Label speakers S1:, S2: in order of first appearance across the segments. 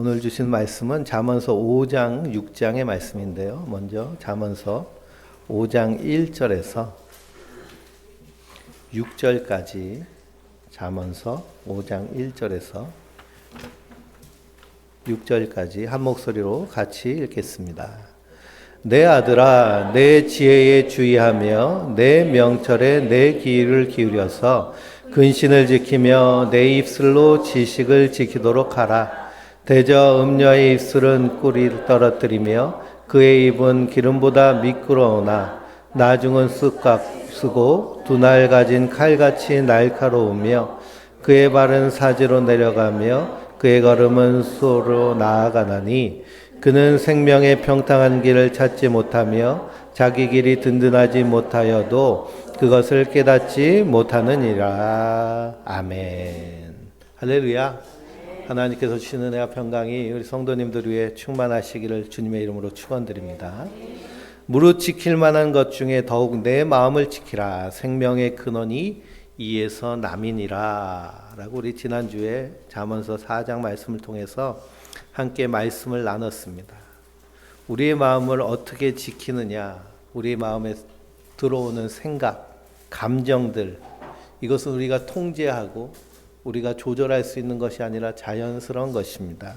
S1: 오늘 주신 말씀은 잠언서 5장 6장의 말씀인데요. 먼저 잠언서 5장 1절에서 6절까지 잠언서 5장 1절에서 6절까지 한 목소리로 같이 읽겠습니다. 내 아들아, 내 지혜에 주의하며 내 명철에 내 귀를 기울여서 근신을 지키며 내 입술로 지식을 지키도록 하라. 대저 음녀의 입술은 꿀을 떨어뜨리며 그의 입은 기름보다 미끄러우나 나중은 쓰고 두 날 가진 칼같이 날카로우며 그의 발은 사지로 내려가며 그의 걸음은 수로 나아가나니 그는 생명의 평탄한 길을 찾지 못하며 자기 길이 든든하지 못하여도 그것을 깨닫지 못하느니라. 아멘. 할렐루야. 하나님께서 주시는 은혜와 평강이 우리 성도님들 위해 충만하시기를 주님의 이름으로 축원드립니다. 무릇 지킬 만한 것 중에 더욱 내 마음을 지키라. 생명의 근원이 이에서 남이니라. 라고 우리 지난주에 잠언서 4장 말씀을 통해서 함께 말씀을 나눴습니다. 우리의 마음을 어떻게 지키느냐, 우리의 마음에 들어오는 생각, 감정들, 이것은 우리가 통제하고 우리가 조절할 수 있는 것이 아니라 자연스러운 것입니다.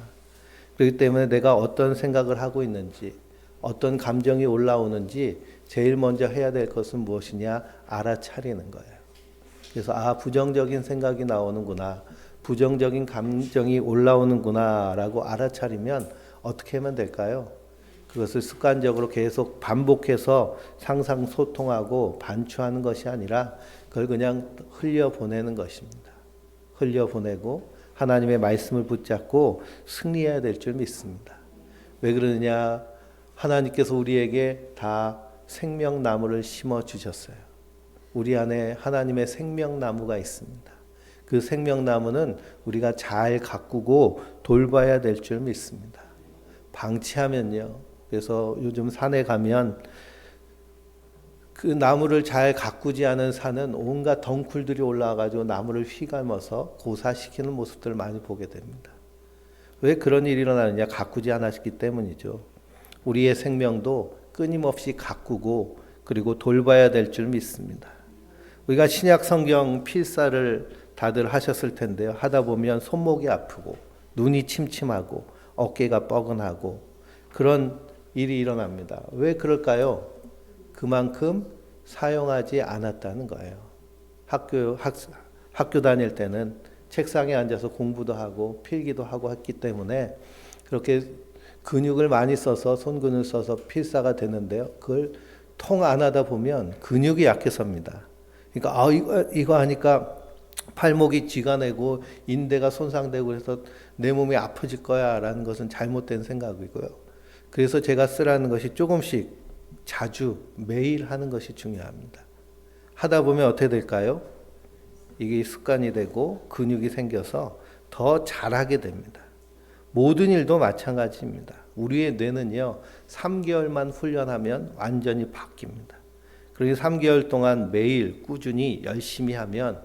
S1: 그렇기 때문에 내가 어떤 생각을 하고 있는지, 어떤 감정이 올라오는지 제일 먼저 해야 될 것은 무엇이냐? 알아차리는 거예요. 그래서 부정적인 생각이 나오는구나, 부정적인 감정이 올라오는구나 라고 알아차리면 어떻게 하면 될까요? 그것을 습관적으로 계속 반복해서 상상 소통하고 반추하는 것이 아니라 그걸 그냥 흘려보내는 것입니다. 흘려보내고 하나님의 말씀을 붙잡고 승리해야 될 줄 믿습니다. 왜 그러느냐? 하나님께서 우리에게 다 생명나무를 심어주셨어요. 우리 안에 하나님의 생명나무가 있습니다. 그 생명나무는 우리가 잘 가꾸고 돌봐야 될 줄 믿습니다. 방치하면요. 그래서 요즘 산에 가면 그 나무를 잘 가꾸지 않은 산은 온갖 덩굴들이 올라와가지고 나무를 휘감아서 고사시키는 모습들을 많이 보게 됩니다. 왜 그런 일이 일어나느냐? 가꾸지 않았기 때문이죠. 우리의 생명도 끊임없이 가꾸고 그리고 돌봐야 될 줄 믿습니다. 우리가 신약 성경 필사를 다들 하셨을 텐데요. 하다 보면 손목이 아프고 눈이 침침하고 어깨가 뻐근하고 그런 일이 일어납니다. 왜 그럴까요? 그만큼 사용하지 않았다는 거예요. 학교 다닐 때는 책상에 앉아서 공부도 하고 필기도 하고 했기 때문에 그렇게 근육을 많이 써서 손근을 써서 필사가 되는데요. 그걸 통 안 하다 보면 근육이 약해섭니다. 그러니까 이거 하니까 팔목이 쥐가 내고 인대가 손상되고 그래서 내 몸이 아프질 거야 라는 것은 잘못된 생각이고요. 그래서 제가 쓰라는 것이 조금씩 자주 매일 하는 것이 중요합니다. 하다 보면 어떻게 될까요? 이게 습관이 되고 근육이 생겨서 더 잘하게 됩니다. 모든 일도 마찬가지입니다. 우리의 뇌는요, 3개월만 훈련하면 완전히 바뀝니다. 그리고 3개월 동안 매일 꾸준히 열심히 하면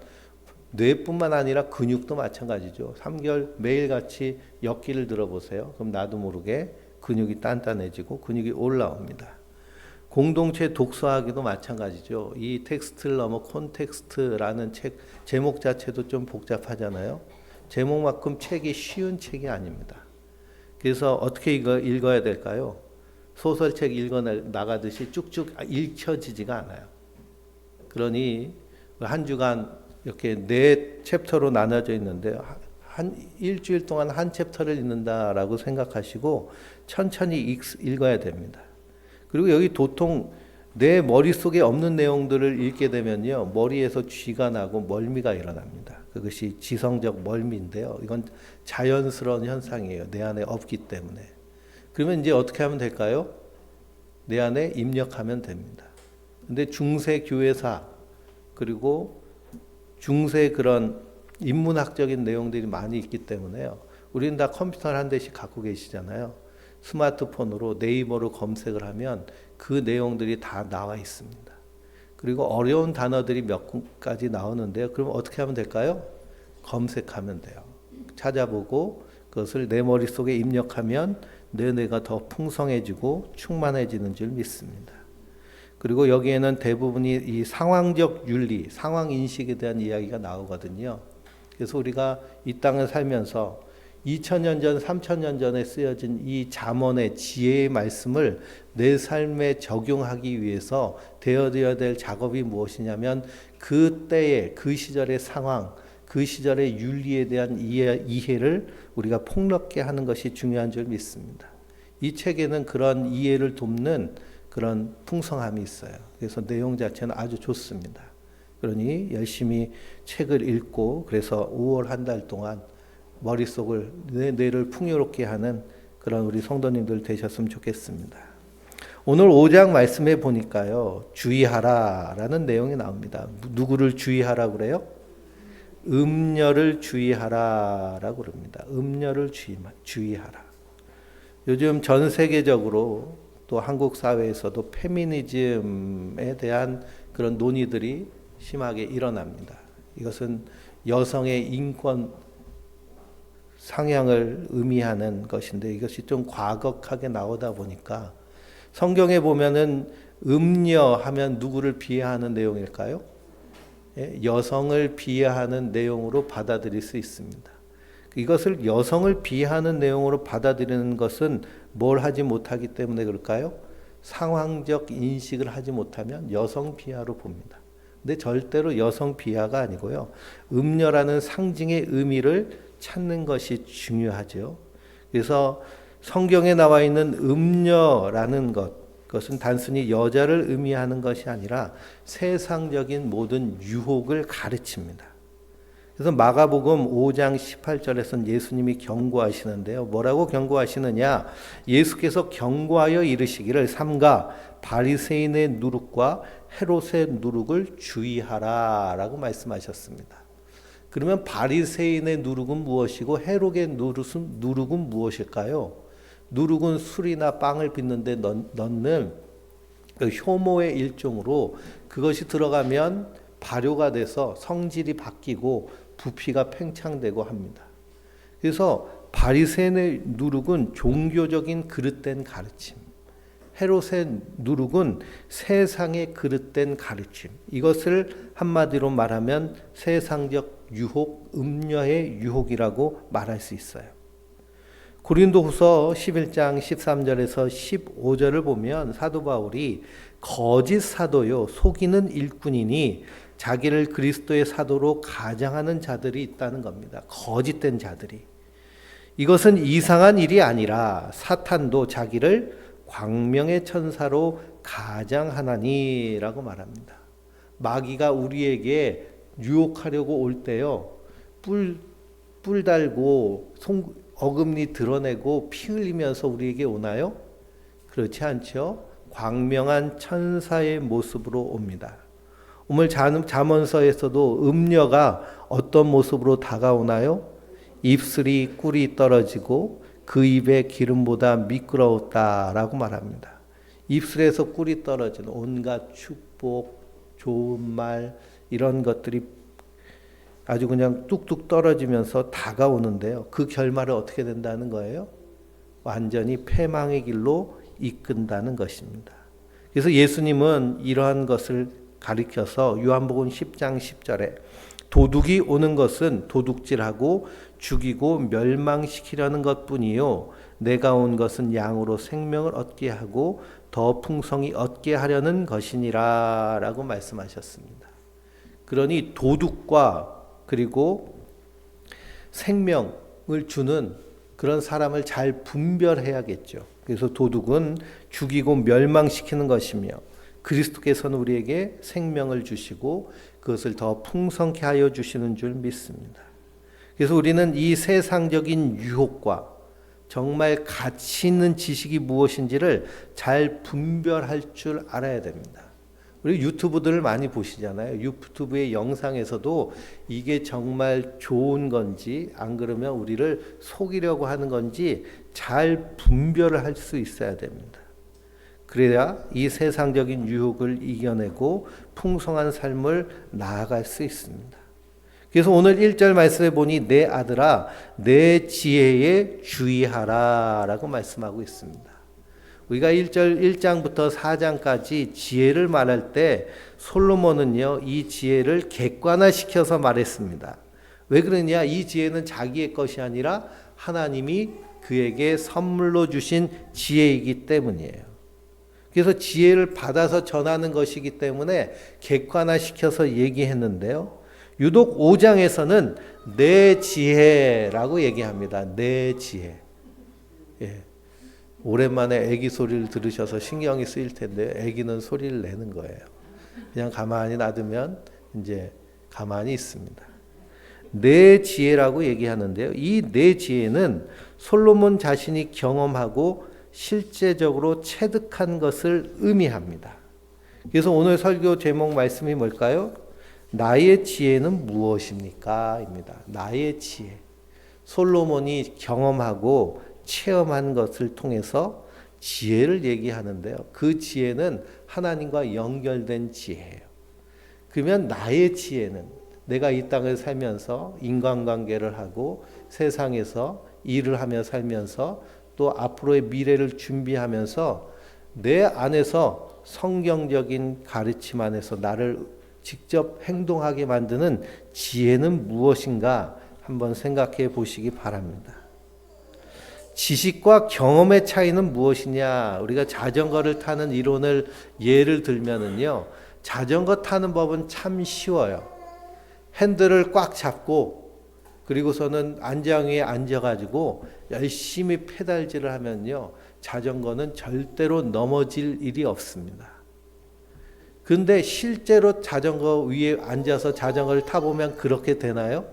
S1: 뇌뿐만 아니라 근육도 마찬가지죠. 3개월 매일같이 역기를 들어보세요. 그럼 나도 모르게 근육이 단단해지고 근육이 올라옵니다. 공동체 독서하기도 마찬가지죠. 이 텍스트를 넘어 콘텍스트라는 책 제목 자체도 좀 복잡하잖아요. 제목만큼 책이 쉬운 책이 아닙니다. 그래서 어떻게 읽어야 될까요? 소설책 읽어 나가듯이 쭉쭉 읽혀지지가 않아요. 그러니 한 주간 이렇게 4챕터로 나눠져 있는데 한 일주일 동안 한 챕터를 읽는다라고 생각하시고 천천히 읽어야 됩니다. 그리고 여기 도통 내 머릿속에 없는 내용들을 읽게 되면요, 머리에서 쥐가 나고 멀미가 일어납니다. 그것이 지성적 멀미인데요. 이건 자연스러운 현상이에요. 내 안에 없기 때문에. 그러면 이제 어떻게 하면 될까요? 내 안에 입력하면 됩니다. 근데 중세 교회사 그리고 중세 그런 인문학적인 내용들이 많이 있기 때문에요. 우리는 다 컴퓨터를 한 대씩 갖고 계시잖아요. 스마트폰으로 네이버로 검색을 하면 그 내용들이 다 나와 있습니다. 그리고 어려운 단어들이 몇 가지 나오는데요. 그럼 어떻게 하면 될까요? 검색하면 돼요. 찾아보고 그것을 내 머릿속에 입력하면 내 뇌가 더 풍성해지고 충만해지는 줄 믿습니다. 그리고 여기에는 대부분이 이 상황적 윤리, 상황 인식에 대한 이야기가 나오거든요. 그래서 우리가 이 땅을 살면서 2000년 전, 3000년 전에 쓰여진 이 잠언의 지혜의 말씀을 내 삶에 적용하기 위해서 되어야 될 작업이 무엇이냐면 그 때의, 그 시절의 상황, 그 시절의 윤리에 대한 이해를 우리가 폭넓게 하는 것이 중요한 줄 믿습니다. 이 책에는 그런 이해를 돕는 그런 풍성함이 있어요. 그래서 내용 자체는 아주 좋습니다. 그러니 열심히 책을 읽고 그래서 5월 한 달 동안 머릿속을 뇌를 풍요롭게 하는 그런 우리 성도님들 되셨으면 좋겠습니다. 오늘 5장 말씀해 보니까요. 주의하라라는 내용이 나옵니다. 누구를 주의하라 그래요? 음녀를 주의하라라고 그럽니다. 음녀를 주의하라. 요즘 전 세계적으로 또 한국 사회에서도 페미니즘에 대한 그런 논의들이 심하게 일어납니다. 이것은 여성의 인권 상향을 의미하는 것인데 이것이 좀 과격하게 나오다 보니까 성경에 보면은 음녀하면 누구를 비하하는 내용일까요? 여성을 비하하는 내용으로 받아들일 수 있습니다. 이것을 여성을 비하하는 내용으로 받아들이는 것은 뭘 하지 못하기 때문에 그럴까요? 상황적 인식을 하지 못하면 여성 비하로 봅니다. 근데 절대로 여성 비하가 아니고요. 음녀라는 상징의 의미를 찾는 것이 중요하죠. 그래서 성경에 나와 있는 음녀라는 그것은 단순히 여자를 의미하는 것이 아니라 세상적인 모든 유혹을 가르칩니다. 그래서 마가복음 5장 18절에서는 예수님이 경고하시는데요. 뭐라고 경고하시느냐? 예수께서 경고하여 이르시기를 삼가 바리새인의 누룩과 헤롯의 누룩을 주의하라라고 말씀하셨습니다. 그러면 바리새인의 누룩은 무엇이고 헤롯의 누룩은 무엇일까요? 누룩은 술이나 빵을 빚는데 넣는 그 효모의 일종으로 그것이 들어가면 발효가 돼서 성질이 바뀌고 부피가 팽창되고 합니다. 그래서 바리새인의 누룩은 종교적인 그릇된 가르침, 헤롯의 누룩은 세상의 그릇된 가르침. 이것을 한마디로 말하면 세상적 유혹, 음녀의 유혹이라고 말할 수 있어요. 고린도후서 11장 13절에서 15절을 보면 사도 바울이 거짓 사도요 속이는 일꾼이니 자기를 그리스도의 사도로 가장하는 자들이 있다는 겁니다. 거짓된 자들이. 이것은 이상한 일이 아니라 사탄도 자기를 광명의 천사로 가장하나니라고 말합니다. 마귀가 우리에게 유혹하려고 올 때요. 뿔 달고 어금니 드러내고 피 흘리면서 우리에게 오나요? 그렇지 않죠. 광명한 천사의 모습으로 옵니다. 오늘 잠언서에서도 음녀가 어떤 모습으로 다가오나요? 입술이 꿀이 떨어지고 그 입의 기름보다 미끄러웠다라고 말합니다. 입술에서 꿀이 떨어지는 온갖 축복, 좋은 말 이런 것들이 아주 그냥 뚝뚝 떨어지면서 다가오는데요. 그 결말은 어떻게 된다는 거예요? 완전히 패망의 길로 이끈다는 것입니다. 그래서 예수님은 이러한 것을 가리켜서 요한복음 10장 10절에 도둑이 오는 것은 도둑질하고 죽이고 멸망시키려는 것뿐이요 내가 온 것은 양으로 생명을 얻게 하고 더 풍성히 얻게 하려는 것이니라 라고 말씀하셨습니다. 그러니 도둑과 그리고 생명을 주는 그런 사람을 잘 분별해야겠죠. 그래서 도둑은 죽이고 멸망시키는 것이며 그리스도께서는 우리에게 생명을 주시고 그것을 더 풍성케 하여 주시는 줄 믿습니다. 그래서 우리는 이 세상적인 유혹과 정말 가치 있는 지식이 무엇인지를 잘 분별할 줄 알아야 됩니다. 우리 유튜브들을 많이 보시잖아요. 유튜브의 영상에서도 이게 정말 좋은 건지 안 그러면 우리를 속이려고 하는 건지 잘 분별을 할 수 있어야 됩니다. 그래야 이 세상적인 유혹을 이겨내고 풍성한 삶을 나아갈 수 있습니다. 그래서 오늘 1절 말씀에 보니 내 아들아 내 지혜에 주의하라 라고 말씀하고 있습니다. 우리가 1장부터 4장까지 지혜를 말할 때 솔로몬은요, 이 지혜를 객관화시켜서 말했습니다. 왜 그러냐? 이 지혜는 자기의 것이 아니라 하나님이 그에게 선물로 주신 지혜이기 때문이에요. 그래서 지혜를 받아서 전하는 것이기 때문에 객관화시켜서 얘기했는데요. 유독 5장에서는 내 지혜라고 얘기합니다. 내 지혜. 예. 오랜만에 아기 소리를 들으셔서 신경이 쓰일 텐데 아기는 소리를 내는 거예요. 그냥 가만히 놔두면 이제 가만히 있습니다. 내 지혜라고 얘기하는데요. 이 내 지혜는 솔로몬 자신이 경험하고 실제적으로 체득한 것을 의미합니다. 그래서 오늘 설교 제목 말씀이 뭘까요? 나의 지혜는 무엇입니까? 입니다. 나의 지혜. 솔로몬이 경험하고 체험한 것을 통해서 지혜를 얘기하는데요. 그 지혜는 하나님과 연결된 지혜예요. 그러면 나의 지혜는 내가 이 땅을 살면서 인간관계를 하고 세상에서 일을 하며 살면서 또 앞으로의 미래를 준비하면서 내 안에서 성경적인 가르침 안에서 나를 직접 행동하게 만드는 지혜는 무엇인가 한번 생각해 보시기 바랍니다. 지식과 경험의 차이는 무엇이냐? 우리가 자전거를 타는 이론을 예를 들면은요, 자전거 타는 법은 참 쉬워요. 핸들을 꽉 잡고 그리고서는 안장 위에 앉아가지고 열심히 페달질을 하면요, 자전거는 절대로 넘어질 일이 없습니다. 근데 실제로 자전거 위에 앉아서 자전거를 타보면 그렇게 되나요?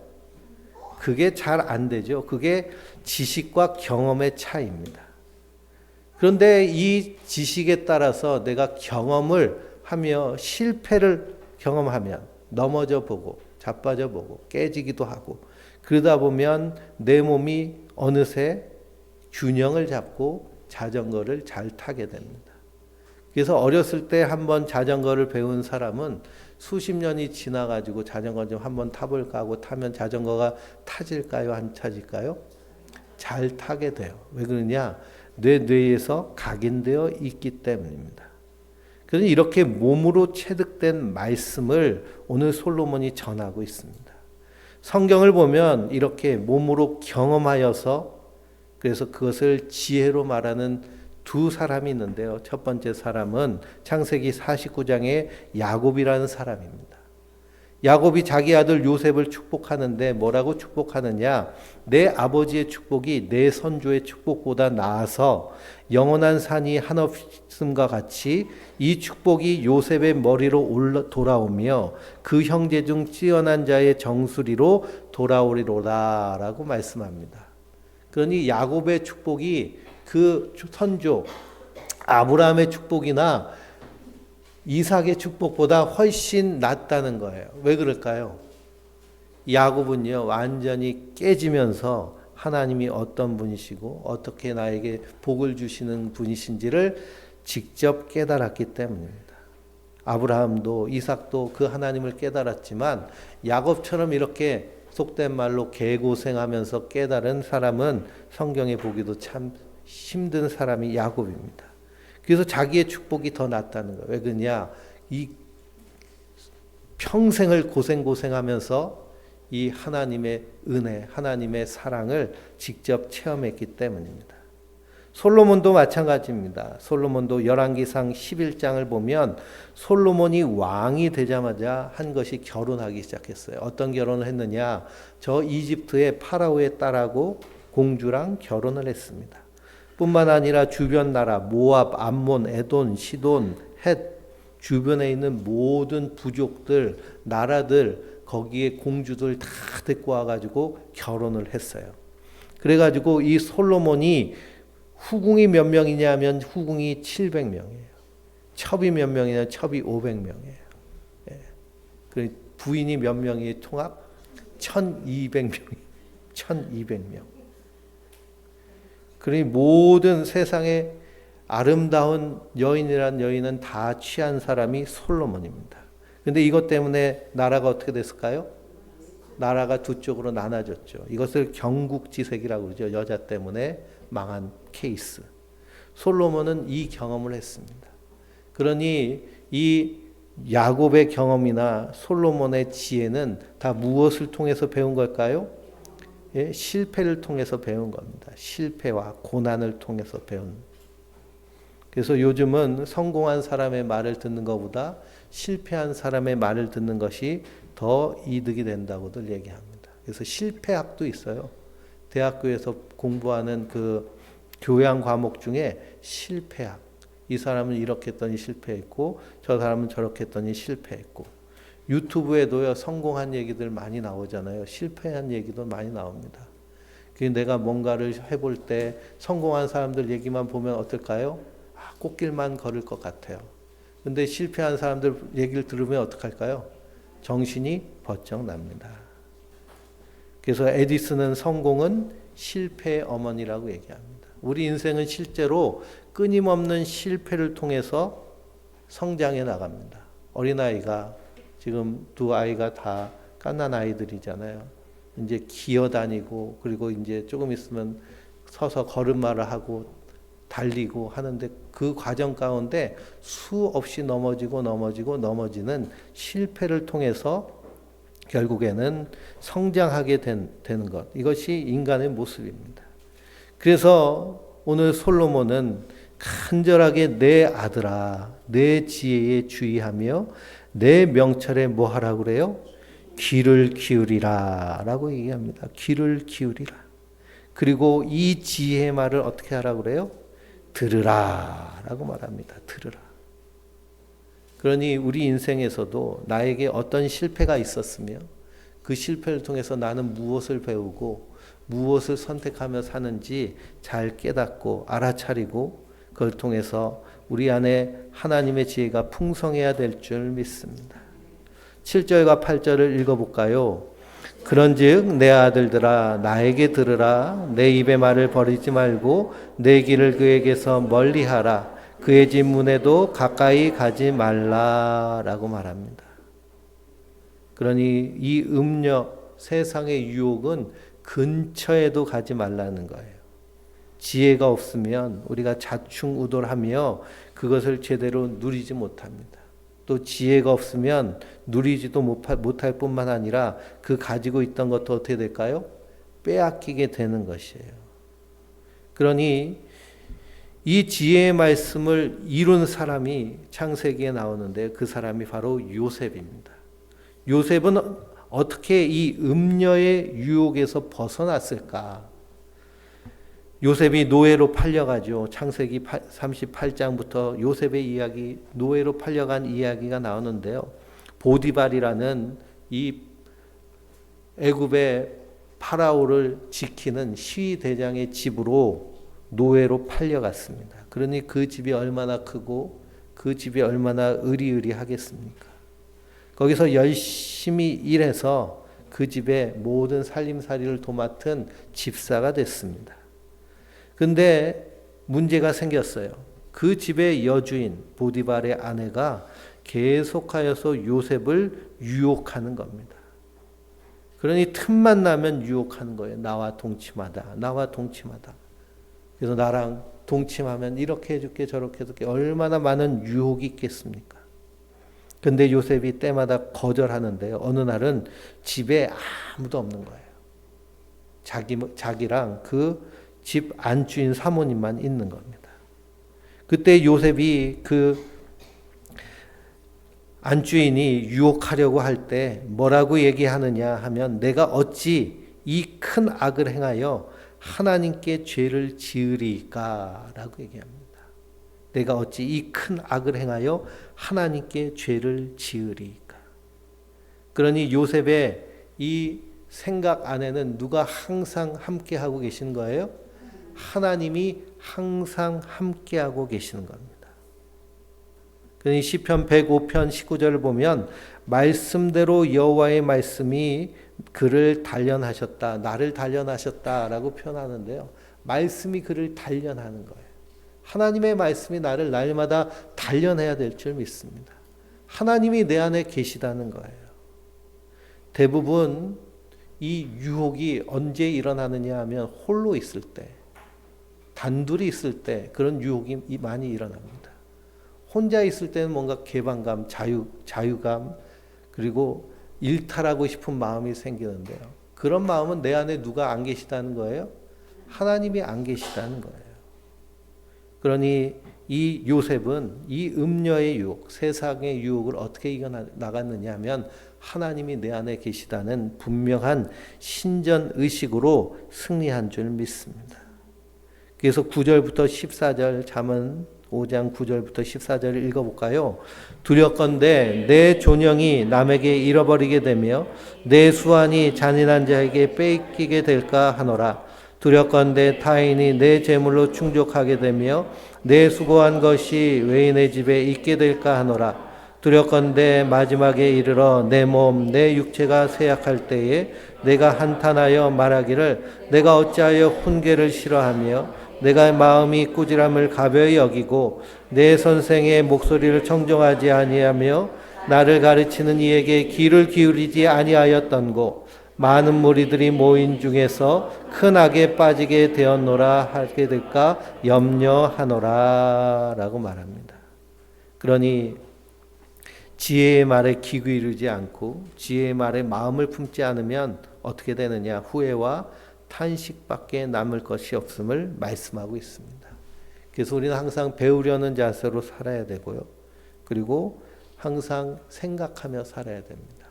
S1: 그게 잘 안 되죠. 그게 지식과 경험의 차이입니다. 그런데 이 지식에 따라서 내가 경험을 하며 실패를 경험하면 넘어져 보고 자빠져 보고 깨지기도 하고 그러다 보면 내 몸이 어느새 균형을 잡고 자전거를 잘 타게 됩니다. 그래서 어렸을 때 한번 자전거를 배운 사람은 수십 년이 지나가지고 자전거 좀 한번 타볼까 하고 타면 자전거가 타질까요? 안 타질까요? 잘 타게 돼요. 왜 그러냐? 내 뇌에서 각인되어 있기 때문입니다. 그래서 이렇게 몸으로 체득된 말씀을 오늘 솔로몬이 전하고 있습니다. 성경을 보면 이렇게 몸으로 경험하여서 그래서 그것을 지혜로 말하는 두 사람이 있는데요. 첫 번째 사람은 창세기 49장의 야곱이라는 사람입니다. 야곱이 자기 아들 요셉을 축복하는데 뭐라고 축복하느냐? 내 아버지의 축복이 내 선조의 축복보다 나아서 영원한 산이 한없음과 같이 이 축복이 요셉의 머리로 돌아오며 그 형제 중 뛰어난 자의 정수리로 돌아오리로다 라고 말씀합니다. 그러니 야곱의 축복이 그 선조 아브라함의 축복이나 이삭의 축복보다 훨씬 낫다는 거예요. 왜 그럴까요? 야곱은요, 완전히 깨지면서 하나님이 어떤 분이시고 어떻게 나에게 복을 주시는 분이신지를 직접 깨달았기 때문입니다. 아브라함도 이삭도 그 하나님을 깨달았지만 야곱처럼 이렇게 속된 말로 개고생하면서 깨달은 사람은 성경에 보기도 참 힘든 사람이 야곱입니다. 그래서 자기의 축복이 더 낫다는 거예요. 왜 그러냐? 이 평생을 고생하면서 이 하나님의 은혜, 하나님의 사랑을 직접 체험했기 때문입니다. 솔로몬도 마찬가지입니다. 솔로몬도 열왕기상 11장을 보면 솔로몬이 왕이 되자마자 한 것이 결혼하기 시작했어요. 어떤 결혼을 했느냐? 저 이집트의 파라오의 딸하고 공주랑 결혼을 했습니다. 뿐만 아니라 주변 나라 모압, 암몬, 에돈, 시돈, 헷 주변에 있는 모든 부족들, 나라들 거기에 공주들 다 데리고 와가지고 결혼을 했어요. 그래가지고 이 솔로몬이 후궁이 몇 명이냐 하면 후궁이 700명이에요. 첩이 몇 명이냐 첩이 500명이에요. 예. 그리고 부인이 몇 명이 통합? 1200명. 1200명. 그러니 모든 세상에 아름다운 여인이란 여인은 다 취한 사람이 솔로몬입니다. 그런데 이것 때문에 나라가 어떻게 됐을까요? 나라가 두 쪽으로 나눠졌죠. 이것을 경국지색이라고 그러죠. 여자 때문에 망한 케이스. 솔로몬은 이 경험을 했습니다. 그러니 이 야곱의 경험이나 솔로몬의 지혜는 다 무엇을 통해서 배운 걸까요? 예, 실패를 통해서 배운 겁니다. 실패와 고난을 통해서 배운. 그래서 요즘은 성공한 사람의 말을 듣는 것보다 실패한 사람의 말을 듣는 것이 더 이득이 된다고들 얘기합니다. 그래서 실패학도 있어요. 대학교에서 공부하는 그 교양 과목 중에 실패학. 이 사람은 이렇게 했더니 실패했고 저 사람은 저렇게 했더니 실패했고 유튜브에도요 성공한 얘기들 많이 나오잖아요. 실패한 얘기도 많이 나옵니다. 내가 뭔가를 해볼 때 성공한 사람들 얘기만 보면 어떨까요? 꽃길만 걸을 것 같아요. 근데 실패한 사람들 얘기를 들으면 어떡할까요? 정신이 번쩍 납니다. 그래서 에디슨은 성공은 실패의 어머니라고 얘기합니다. 우리 인생은 실제로 끊임없는 실패를 통해서 성장해 나갑니다. 어린아이가 지금 두 아이가 다 갓난 아이들이잖아요. 이제 기어다니고 그리고 이제 조금 있으면 서서 걸음마를 하고 달리고 하는데 그 과정 가운데 수없이 넘어지는 실패를 통해서 결국에는 성장하게 되는 것. 이것이 인간의 모습입니다. 그래서 오늘 솔로몬은 간절하게 내 아들아, 내 지혜에 주의하며 내 명철에 뭐 하라고 그래요? 귀를 기울이라 라고 얘기합니다. 귀를 기울이라. 그리고 이 지혜의 말을 어떻게 하라고 그래요? 들으라 라고 말합니다. 들으라. 그러니 우리 인생에서도 나에게 어떤 실패가 있었으며 그 실패를 통해서 나는 무엇을 배우고 무엇을 선택하며 사는지 잘 깨닫고 알아차리고 그걸 통해서 우리 안에 하나님의 지혜가 풍성해야 될 줄 믿습니다. 7절과 8절을 읽어볼까요? 그런즉 내 아들들아 나에게 들으라. 내 입의 말을 버리지 말고 내 길을 그에게서 멀리하라. 그의 집 문에도 가까이 가지 말라라고 말합니다. 그러니 이 음녀 세상의 유혹은 근처에도 가지 말라는 거예요. 지혜가 없으면 우리가 자충우돌하며 그것을 제대로 누리지 못합니다. 또 지혜가 없으면 누리지도 못할 뿐만 아니라 그 가지고 있던 것도 어떻게 될까요? 빼앗기게 되는 것이에요. 그러니 이 지혜의 말씀을 이룬 사람이 창세기에 나오는데 그 사람이 바로 요셉입니다. 요셉은 어떻게 이 음녀의 유혹에서 벗어났을까? 요셉이 노예로 팔려가죠. 창세기 38장부터 요셉의 이야기, 노예로 팔려간 이야기가 나오는데요. 보디발이라는 이 애굽의 파라오를 지키는 시위대장의 집으로 노예로 팔려갔습니다. 그러니 그 집이 얼마나 크고 그 집이 얼마나 의리의리하겠습니까? 거기서 열심히 일해서 그 집의 모든 살림살이를 도맡은 집사가 됐습니다. 근데 문제가 생겼어요. 그 집의 여주인 보디발의 아내가 계속하여서 요셉을 유혹하는 겁니다. 그러니 틈만 나면 유혹하는 거예요. 나와 동침하다. 나와 동침하다. 그래서 나랑 동침하면 이렇게 해줄게 저렇게 해줄게. 얼마나 많은 유혹이 있겠습니까? 근데 요셉이 때마다 거절하는데요. 어느 날은 집에 아무도 없는 거예요. 자기랑 그 집 안주인 사모님만 있는 겁니다. 그때 요셉이 그 안주인이 유혹하려고 할 때 뭐라고 얘기하느냐 하면 내가 어찌 이 큰 악을 행하여 하나님께 죄를 지으리까 라고 얘기합니다. 내가 어찌 이 큰 악을 행하여 하나님께 죄를 지으리까. 그러니 요셉의 이 생각 안에는 누가 항상 함께하고 계시는 거예요? 하나님이 항상 함께하고 계시는 겁니다. 그러니 시편 105편 19절을 보면 말씀대로 여호와의 말씀이 그를 단련하셨다. 나를 단련하셨다라고 표현하는데요. 말씀이 그를 단련하는 거예요. 하나님의 말씀이 나를 날마다 단련해야 될 줄 믿습니다. 하나님이 내 안에 계시다는 거예요. 대부분 이 유혹이 언제 일어나느냐 하면 홀로 있을 때, 단둘이 있을 때 그런 유혹이 많이 일어납니다. 혼자 있을 때는 뭔가 개방감, 자유감, 그리고 일탈하고 싶은 마음이 생기는데요. 그런 마음은 내 안에 누가 안 계시다는 거예요? 하나님이 안 계시다는 거예요. 그러니 이 요셉은 이 음녀의 유혹, 세상의 유혹을 어떻게 이겨나갔느냐 하면 하나님이 내 안에 계시다는 분명한 신전 의식으로 승리한 줄 믿습니다. 그래서 9절부터 14절, 잠언 5장 9절부터 14절을 읽어볼까요? 두렵건대 내 존영이 남에게 잃어버리게 되며 내 수완이 잔인한 자에게 뺏기게 될까 하노라. 두렵건대 타인이 내 재물로 충족하게 되며 내 수고한 것이 외인의 집에 있게 될까 하노라. 두렵건대 마지막에 이르러 내 몸, 내 육체가 쇠약할 때에 내가 한탄하여 말하기를 내가 어찌하여 훈계를 싫어하며 내가 마음이 꾸지람을 가벼이 여기고 내 선생의 목소리를 청종하지 아니하며 나를 가르치는 이에게 귀를 기울이지 아니하였던고 많은 무리들이 모인 중에서 큰 악에 빠지게 되었노라 하게 될까 염려하노라 라고 말합니다. 그러니 지혜의 말에 귀 기울이지 않고 지혜의 말에 마음을 품지 않으면 어떻게 되느냐, 후회와 탄식밖에 남을 것이 없음을 말씀하고 있습니다. 그래서 우리는 항상 배우려는 자세로 살아야 되고요. 그리고 항상 생각하며 살아야 됩니다.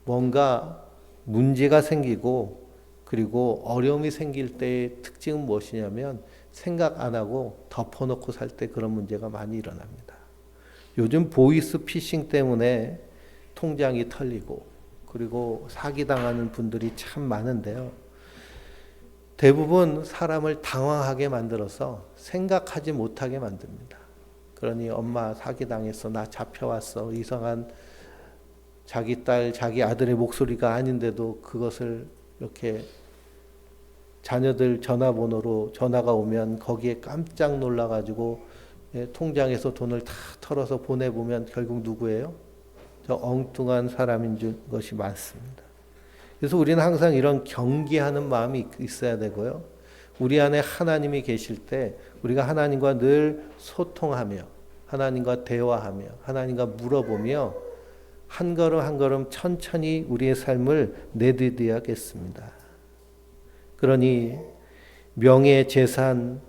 S1: 뭔가 문제가 생기고 그리고 어려움이 생길 때의 특징은 무엇이냐면 생각 안 하고 덮어놓고 살 때 그런 문제가 많이 일어납니다. 요즘 보이스 피싱 때문에 통장이 털리고 그리고 사기당하는 분들이 참 많은데요. 대부분 사람을 당황하게 만들어서 생각하지 못하게 만듭니다. 그러니 엄마 사기당했어, 나 잡혀왔어, 이상한 자기 딸, 자기 아들의 목소리가 아닌데도 그것을 이렇게 자녀들 전화번호로 전화가 오면 거기에 깜짝 놀라가지고 통장에서 돈을 다 털어서 보내보면 결국 누구예요? 저 엉뚱한 사람인 것이 많습니다. 그래서 우리는 항상 이런 경계하는 마음이 있어야 되고요. 우리 안에 하나님이 계실 때 우리가 하나님과 늘 소통하며 하나님과 대화하며 하나님과 물어보며 한 걸음 한 걸음 천천히 우리의 삶을 내디뎌야겠습니다. 그러니 명예, 재산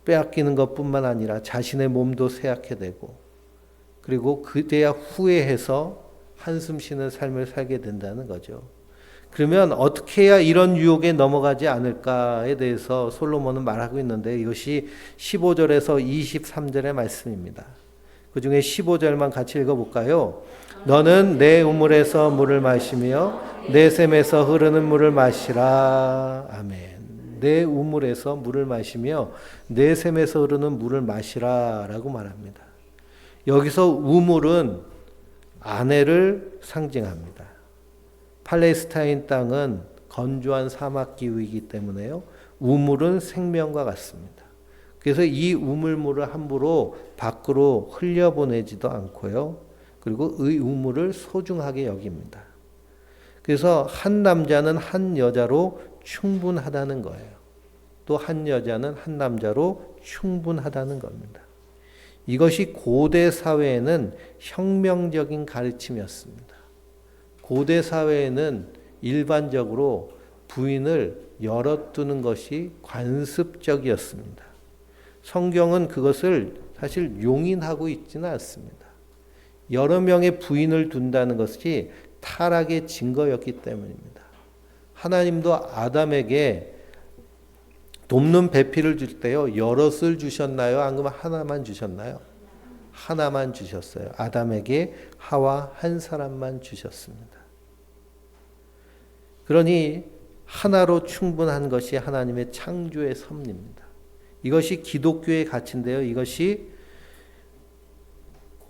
S1: 빼앗기는 것뿐만 아니라 자신의 몸도 쇠약해 되고 그리고 그때야 후회해서 한숨 쉬는 삶을 살게 된다는 거죠. 그러면 어떻게 해야 이런 유혹에 넘어가지 않을까에 대해서 솔로몬은 말하고 있는데 이것이 15절에서 23절의 말씀입니다. 그 중에 15절만 같이 읽어볼까요? 너는 내 우물에서 물을 마시며 내 샘에서 흐르는 물을 마시라. 아멘. 내 우물에서 물을 마시며 내 샘에서 흐르는 물을 마시라 라고 말합니다. 여기서 우물은 아내를 상징합니다. 팔레스타인 땅은 건조한 사막 기후이기 때문에요. 우물은 생명과 같습니다. 그래서 이 우물물을 함부로 밖으로 흘려보내지도 않고요. 그리고 이 우물을 소중하게 여깁니다. 그래서 한 남자는 한 여자로 충분하다는 거예요. 또 한 여자는 한 남자로 충분하다는 겁니다. 이것이 고대 사회에는 혁명적인 가르침이었습니다. 고대 사회에는 일반적으로 부인을 열어두는 것이 관습적이었습니다. 성경은 그것을 사실 용인하고 있지는 않습니다. 여러 명의 부인을 둔다는 것이 타락의 증거였기 때문입니다. 하나님도 아담에게 돕는 배필을 줄 때요, 여럿을 주셨나요? 아니면 하나만 주셨나요? 하나만 주셨어요. 아담에게 하와 한 사람만 주셨습니다. 그러니 하나로 충분한 것이 하나님의 창조의 섭리입니다. 이것이 기독교의 가치인데요. 이것이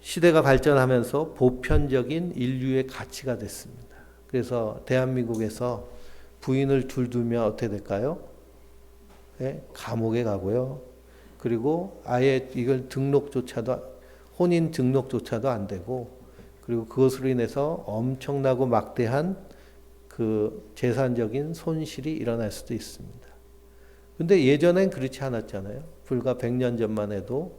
S1: 시대가 발전하면서 보편적인 인류의 가치가 됐습니다. 그래서 대한민국에서 부인을 두면 어떻게 될까요? 네, 감옥에 가고요. 그리고 아예 이걸 혼인 등록조차도 안 되고, 그리고 그것으로 인해서 엄청나고 막대한 그 재산적인 손실이 일어날 수도 있습니다. 근데 예전엔 그렇지 않았잖아요. 불과 100년 전만 해도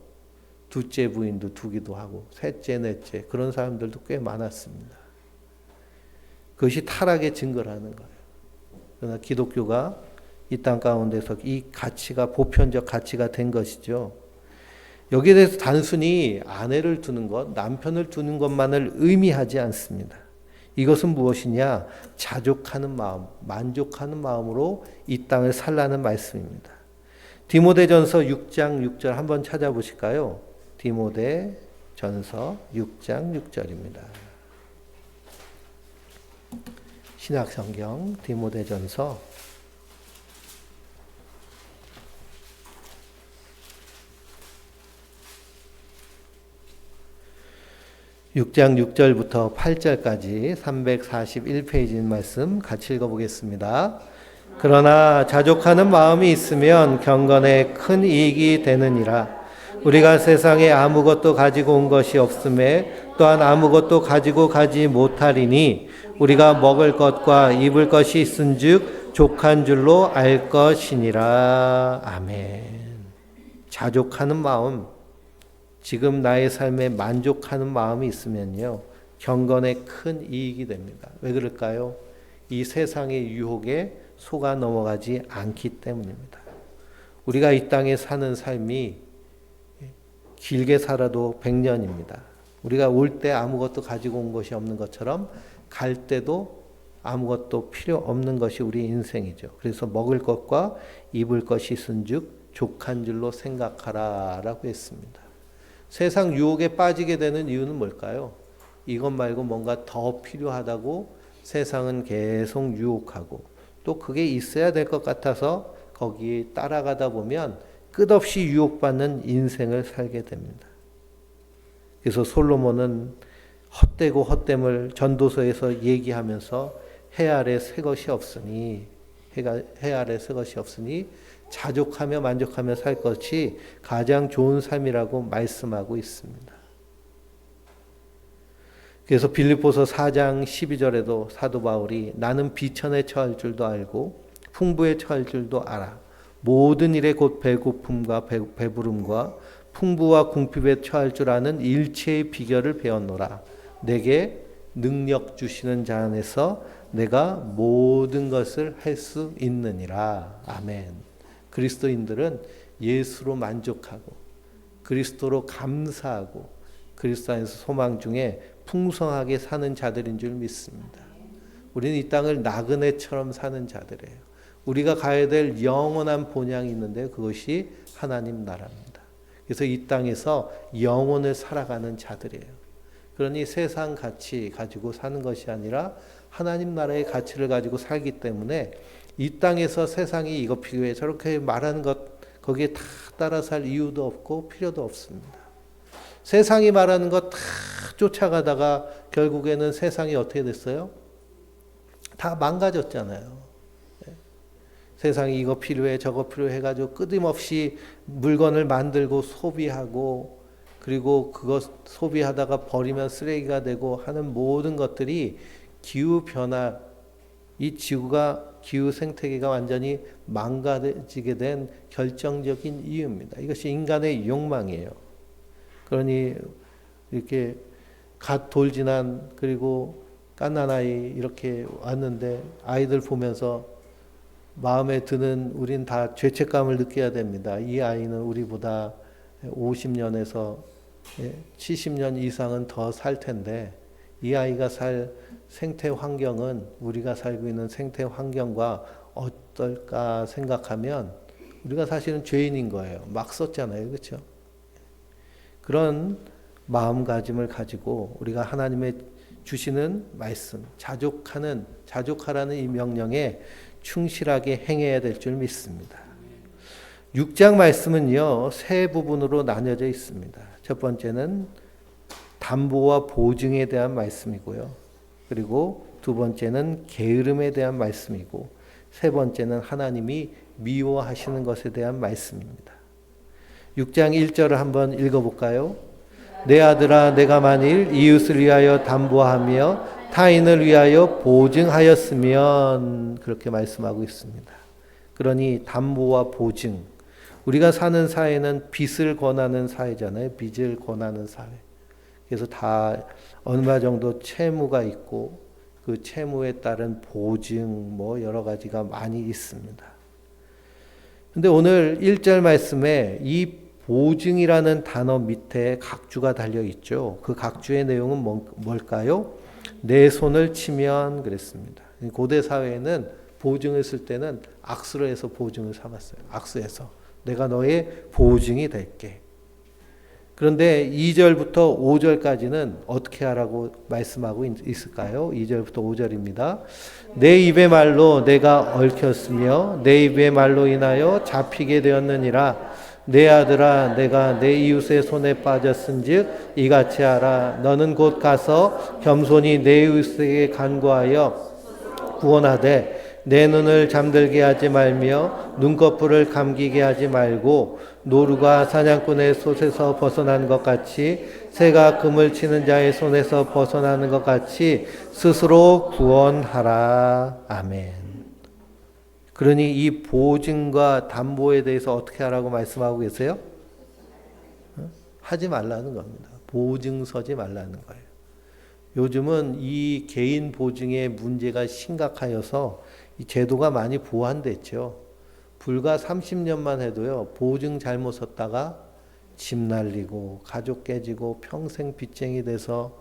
S1: 둘째 부인도 두기도 하고 셋째, 넷째 그런 사람들도 꽤 많았습니다. 그것이 타락의 증거라는 거예요. 그러나 기독교가 이 땅 가운데서 이 가치가 보편적 가치가 된 것이죠. 여기에 대해서 단순히 아내를 두는 것, 남편을 두는 것만을 의미하지 않습니다. 이것은 무엇이냐? 자족하는 마음, 만족하는 마음으로 이 땅을 살라는 말씀입니다. 디모데전서 6장 6절 한번 찾아보실까요? 디모데전서 6장 6절입니다. 신약성경 디모데전서 6장 6절부터 8절까지 341페이지인 말씀 같이 읽어보겠습니다. 그러나 자족하는 마음이 있으면 경건에 큰 이익이 되느니라. 우리가 세상에 아무것도 가지고 온 것이 없음에 또한 아무것도 가지고 가지 못하리니 우리가 먹을 것과 입을 것이 있은즉 족한 줄로 알 것이니라. 아멘. 자족하는 마음, 지금 나의 삶에 만족하는 마음이 있으면요, 경건에 큰 이익이 됩니다. 왜 그럴까요? 이 세상의 유혹에 속아 넘어가지 않기 때문입니다. 우리가 이 땅에 사는 삶이 길게 살아도 100년입니다. 우리가 올 때 아무것도 가지고 온 것이 없는 것처럼 갈 때도 아무것도 필요 없는 것이 우리 인생이죠. 그래서 먹을 것과 입을 것이 있은즉 족한 줄로 생각하라 라고 했습니다. 세상 유혹에 빠지게 되는 이유는 뭘까요? 이것 말고 뭔가 더 필요하다고 세상은 계속 유혹하고 또 그게 있어야 될 것 같아서 거기에 따라가다 보면 끝없이 유혹받는 인생을 살게 됩니다. 그래서 솔로몬은 헛되고 헛됨을 전도서에서 얘기하면서 해 아래 새 것이 없으니 해 아래 새 것이 없으니 자족하며 만족하며 살 것이 가장 좋은 삶이라고 말씀하고 있습니다. 그래서 빌립보서 4장 12절에도 사도 바울이 나는 비천에 처할 줄도 알고 풍부에 처할 줄도 알아. 모든 일에 곧 배고픔과 배부름과 풍부와 궁핍에 처할 줄 아는 일체의 비결을 배웠노라. 내게 능력 주시는 자 안에서 내가 모든 것을 할 수 있느니라. 아멘. 그리스도인들은 예수로 만족하고 그리스도로 감사하고 그리스도 안에서 소망 중에 풍성하게 사는 자들인 줄 믿습니다. 우리는 이 땅을 나그네처럼 사는 자들이에요. 우리가 가야 될 영원한 본향이 있는데 그것이 하나님 나라입니다. 그래서 이 땅에서 영원을 살아가는 자들이에요. 그러니 세상 가치 가지고 사는 것이 아니라 하나님 나라의 가치를 가지고 살기 때문에 이 땅에서 세상이 이거 필요해 저렇게 말하는 것 거기에 다 따라 살 이유도 없고 필요도 없습니다. 세상이 말하는 것 다 쫓아가다가 결국에는 세상이 어떻게 됐어요? 다 망가졌잖아요. 세상이 이거 필요해 저거 필요해 해가지고 끊임없이 물건을 만들고 소비하고 그리고 그것 소비하다가 버리면 쓰레기가 되고 하는 모든 것들이 기후변화, 이 지구가 기후 생태계가 완전히 망가지게 된 결정적인 이유입니다. 이것이 인간의 욕망이에요. 그러니 이렇게 갓 돌진한 그리고 갓난아이 이렇게 왔는데 아이들 보면서 마음에 드는 우린 다 죄책감을 느껴야 됩니다. 이 아이는 우리보다 50년에서 70년 이상은 더 살 텐데 이 아이가 살 생태 환경은 우리가 살고 있는 생태 환경과 어떨까 생각하면 우리가 사실은 죄인인 거예요. 막 썼잖아요. 그렇죠? 그런 마음가짐을 가지고 우리가 하나님의 주시는 말씀, 자족하라는 이 명령에 충실하게 행해야 될 줄 믿습니다. 6장 말씀은요, 세 부분으로 나뉘어져 있습니다. 첫 번째는 담보와 보증에 대한 말씀이고요. 그리고 두 번째는 게으름에 대한 말씀이고, 세 번째는 하나님이 미워하시는 것에 대한 말씀입니다. 6장 1절을 한번 읽어볼까요? 내 아들아, 내가 만일 이웃을 위하여 담보하며 타인을 위하여 보증하였으면 그렇게 말씀하고 있습니다. 그러니 담보와 보증. 우리가 사는 사회는 빚을 권하는 사회잖아요. 빚을 권하는 사회. 그래서 다 얼마 정도 채무가 있고 그 채무에 따른 보증 뭐 여러 가지가 많이 있습니다. 근데 오늘 1절 말씀에 이 보증이라는 단어 밑에 각주가 달려 있죠. 그 각주의 내용은 뭘까요? 내 손을 치면 그랬습니다. 고대 사회에는 보증을 쓸 때는 악수로 해서 보증을 삼았어요. 악수해서 내가 너의 보증이 될게. 그런데 2절부터 5절까지는 어떻게 하라고 말씀하고 있을까요? 2절부터 5절입니다. 내 입의 말로 내가 얽혔으며 내 입의 말로 인하여 잡히게 되었느니라. 내 아들아 내가 내 이웃의 손에 빠졌은즉 이같이 하라. 너는 곧 가서 겸손히 내 이웃에게 간구하여 구원하되 내 눈을 잠들게 하지 말며 눈꺼풀을 감기게 하지 말고 노루가 사냥꾼의 솥에서 벗어난 것 같이 새가 금을 치는 자의 손에서 벗어나는 것 같이 스스로 구원하라. 아멘. 그러니 이 보증과 담보에 대해서 어떻게 하라고 말씀하고 계세요? 하지 말라는 겁니다. 보증 서지 말라는 거예요. 요즘은 이 개인 보증의 문제가 심각하여서 이 제도가 많이 보완됐죠. 불과 30년만 해도요, 보증 잘못 섰다가 집 날리고 가족 깨지고 평생 빚쟁이 돼서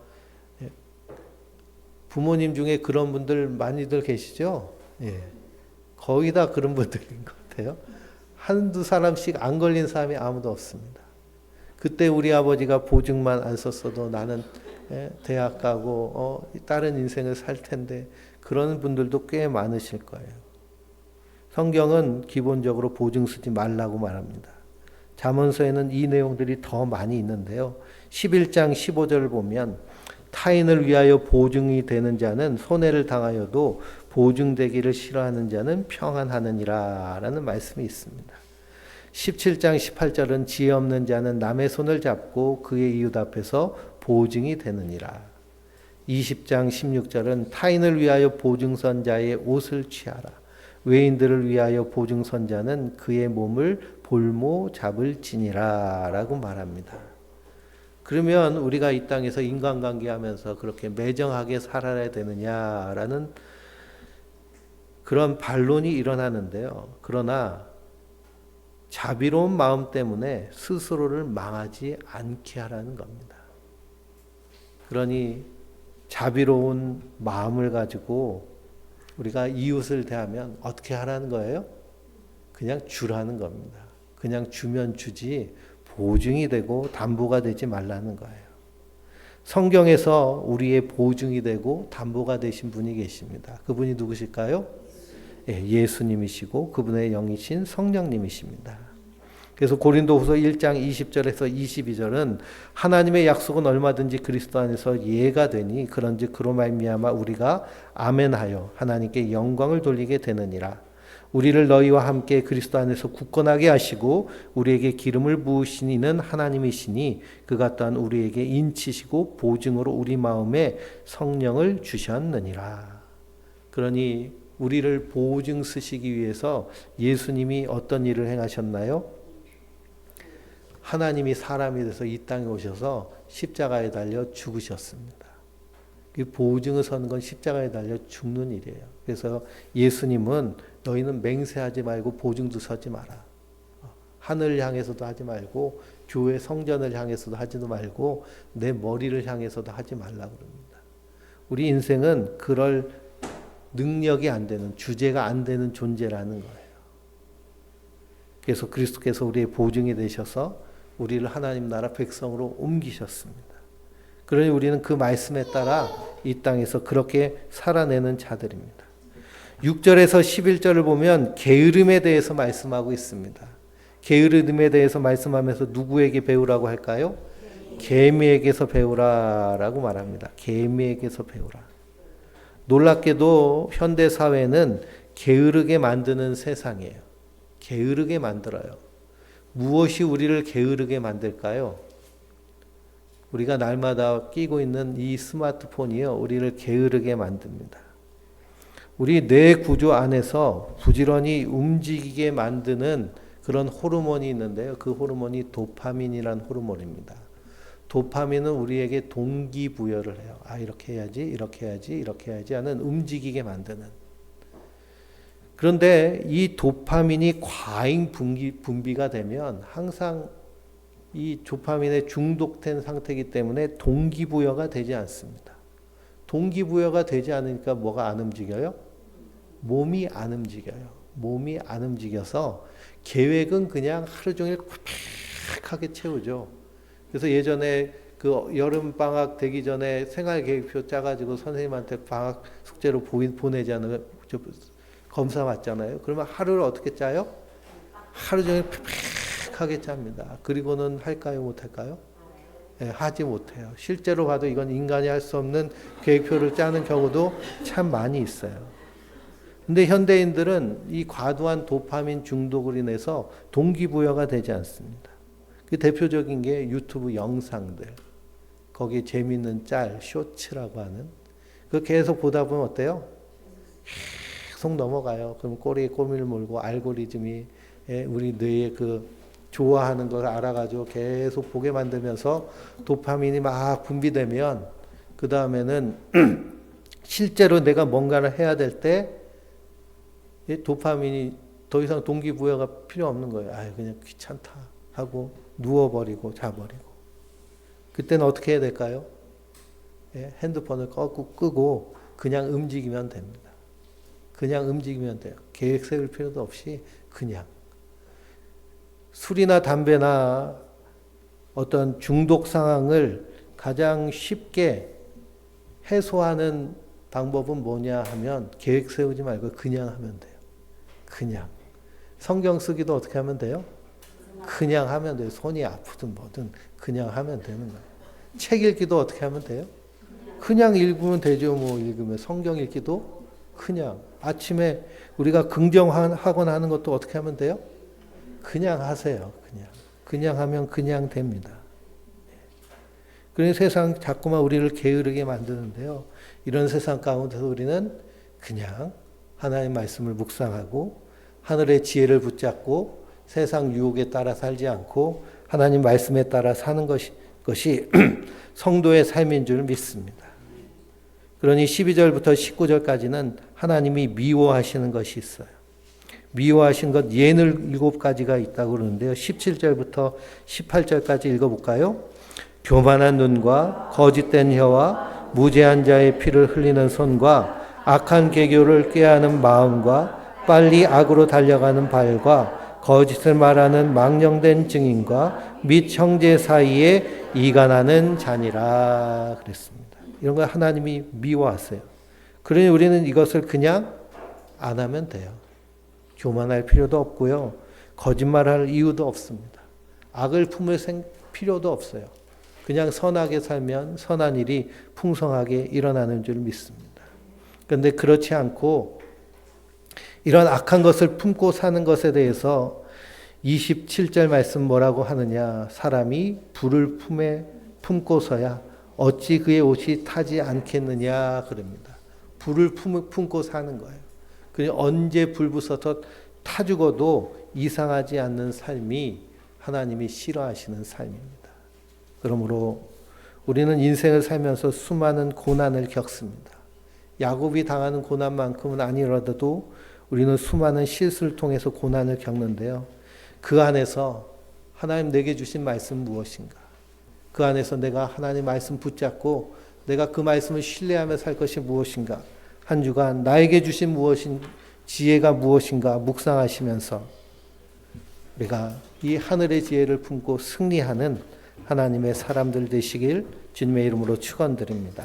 S1: 부모님 중에 그런 분들 많이들 계시죠? 예. 거의 다 그런 분들인 것 같아요. 한두 사람씩 안 걸린 사람이 아무도 없습니다. 그때 우리 아버지가 보증만 안 썼어도 나는 대학 가고 다른 인생을 살 텐데 그런 분들도 꽤 많으실 거예요. 성경은 기본적으로 보증 쓰지 말라고 말합니다. 잠언서에는 이 내용들이 더 많이 있는데요. 11장 15절을 보면 타인을 위하여 보증이 되는 자는 손해를 당하여도 보증되기를 싫어하는 자는 평안하느니라 라는 말씀이 있습니다. 17장 18절은 지혜 없는 자는 남의 손을 잡고 그의 이웃 앞에서 보증이 되느니라. 20장 16절은 타인을 위하여 보증선 자의 옷을 취하라. 외인들을 위하여 보증선 자는 그의 몸을 볼모 잡을지니라 라고 말합니다. 그러면 우리가 이 땅에서 인간관계 하면서 그렇게 매정하게 살아야 되느냐라는 그런 반론이 일어나는데요. 그러나 자비로운 마음 때문에 스스로를 망하지 않게 하라는 겁니다. 그러니 자비로운 마음을 가지고 우리가 이웃을 대하면 어떻게 하라는 거예요? 그냥 주라는 겁니다. 그냥 주면 주지 보증이 되고 담보가 되지 말라는 거예요. 성경에서 우리의 보증이 되고 담보가 되신 분이 계십니다. 그분이 누구실까요? 예수님이시고 그분의 영이신 성령님이십니다. 그래서 고린도후서 1장 20절에서 22절은 하나님의 약속은 얼마든지 그리스도 안에서 예가 되니 그런즉 그로 말미암아 우리가 아멘하여 하나님께 영광을 돌리게 되느니라. 우리를 너희와 함께 그리스도 안에서 굳건하게 하시고 우리에게 기름을 부으신 이는 하나님이시니 그가 또한 우리에게 인치시고 보증으로 우리 마음에 성령을 주셨느니라. 그러니 우리를 보증 쓰시기 위해서 예수님이 어떤 일을 행하셨나요? 하나님이 사람이 돼서 이 땅에 오셔서 십자가에 달려 죽으셨습니다. 보증을 서는 건 십자가에 달려 죽는 일이에요. 그래서 예수님은 너희는 맹세하지 말고 보증도 서지 마라. 하늘을 향해서도 하지 말고 교회 성전을 향해서도 하지도 말고 내 머리를 향해서도 하지 말라고 그럽니다. 우리 인생은 그럴 능력이 안 되는, 주제가 안 되는 존재라는 거예요. 그래서 그리스도께서 우리의 보증이 되셔서 우리를 하나님 나라 백성으로 옮기셨습니다. 그러니 우리는 그 말씀에 따라 이 땅에서 그렇게 살아내는 자들입니다. 6절에서 11절을 보면 게으름에 대해서 말씀하고 있습니다. 게으름에 대해서 말씀하면서 누구에게 배우라고 할까요? 개미에게서 배우라라고 말합니다. 개미에게서 배우라. 놀랍게도 현대 사회는 게으르게 만드는 세상이에요. 게으르게 만들어요. 무엇이 우리를 게으르게 만들까요? 우리가 날마다 끼고 있는 이 스마트폰이요, 우리를 게으르게 만듭니다. 우리 뇌 구조 안에서 부지런히 움직이게 만드는 그런 호르몬이 있는데요. 그 호르몬이 도파민이라는 호르몬입니다. 도파민은 우리에게 동기부여를 해요. 아, 이렇게 해야지, 이렇게 해야지, 이렇게 해야지 하는 움직이게 만드는. 그런데 이 도파민이 과잉 분비가 되면 항상 이 도파민에 중독된 상태이기 때문에 동기부여가 되지 않습니다. 동기부여가 되지 않으니까 뭐가 안 움직여요? 몸이 안 움직여요. 몸이 안 움직여서 계획은 그냥 하루 종일 빽빽하게 채우죠. 그래서 예전에 그 여름 방학 되기 전에 생활 계획표 짜가지고 선생님한테 방학 숙제로 보내지 않으면 검사 맞잖아요. 그러면 하루를 어떻게 짜요? 하루 종일 빽빽하게 짭니다. 그리고는 할까요, 못 할까요? 네, 하지 못해요. 실제로 봐도 이건 인간이 할 수 없는 계획표를 짜는 경우도 참 많이 있어요. 근데 현대인들은 이 과도한 도파민 중독으로 인해서 동기부여가 되지 않습니다. 그 대표적인 게 유튜브 영상들. 거기에 재미있는 짤, 쇼츠라고 하는. 그 계속 보다 보면 어때요? 계속 넘어가요. 그럼 꼬리에 꼬미를 물고 알고리즘이 우리 뇌에 그 좋아하는 걸 알아가지고 계속 보게 만들면서 도파민이 막 분비되면 그 다음에는 실제로 내가 뭔가를 해야 될 때 도파민이 더 이상 동기부여가 필요 없는 거예요. 아, 그냥 귀찮다 하고 누워버리고 자버리고. 그때는 어떻게 해야 될까요? 핸드폰을 끄고 그냥 움직이면 됩니다. 그냥 움직이면 돼요. 계획 세울 필요도 없이 그냥. 술이나 담배나 어떤 중독 상황을 가장 쉽게 해소하는 방법은 뭐냐 하면 계획 세우지 말고 그냥 하면 돼요. 그냥. 성경 쓰기도 어떻게 하면 돼요? 그냥 하면 돼요. 손이 아프든 뭐든 그냥 하면 되는 거예요. 책 읽기도 어떻게 하면 돼요? 그냥 읽으면 되죠. 뭐 읽으면 성경 읽기도 그냥. 아침에 우리가 긍정하거나 하는 것도 어떻게 하면 돼요? 그냥 하세요. 그냥 하면 그냥 됩니다. 그래서 세상 자꾸만 우리를 게으르게 만드는데요. 이런 세상 가운데서 우리는 그냥 하나님의 말씀을 묵상하고 하늘의 지혜를 붙잡고 세상 유혹에 따라 살지 않고 하나님 말씀에 따라 사는 것이 성도의 삶인 줄 믿습니다. 그러니 12절부터 19절까지는 하나님이 미워하시는 것이 있어요. 미워하신 것 예늘 7가지가 있다고 그러는데요. 17절부터 18절까지 읽어볼까요? 교만한 눈과 거짓된 혀와 무죄한 자의 피를 흘리는 손과 악한 계교를 꾀하는 마음과 빨리 악으로 달려가는 발과 거짓을 말하는 망령된 증인과 및 형제 사이에 이간하는 자니라 그랬습니다. 이런 걸 하나님이 미워하세요. 그러니 우리는 이것을 그냥 안 하면 돼요. 교만할 필요도 없고요. 거짓말할 이유도 없습니다. 악을 품을 필요도 없어요. 그냥 선하게 살면 선한 일이 풍성하게 일어나는 줄 믿습니다. 그런데 그렇지 않고 이런 악한 것을 품고 사는 것에 대해서 27절 말씀 뭐라고 하느냐. 사람이 불을 품고서야 어찌 그의 옷이 타지 않겠느냐 그럽니다. 불을 품고 사는 거예요. 그냥 언제 불 붙어서 타 죽어도 이상하지 않는 삶이 하나님이 싫어하시는 삶입니다. 그러므로 우리는 인생을 살면서 수많은 고난을 겪습니다. 야곱이 당하는 고난만큼은 아니라도 우리는 수많은 실수를 통해서 고난을 겪는데요. 그 안에서 하나님 내게 주신 말씀은 무엇인가? 그 안에서 내가 하나님 말씀 붙잡고 내가 그 말씀을 신뢰하며 살 것이 무엇인가? 한 주간 나에게 주신 지혜가 무엇인가 묵상하시면서 우리가 이 하늘의 지혜를 품고 승리하는 하나님의 사람들 되시길 주님의 이름으로 축원드립니다.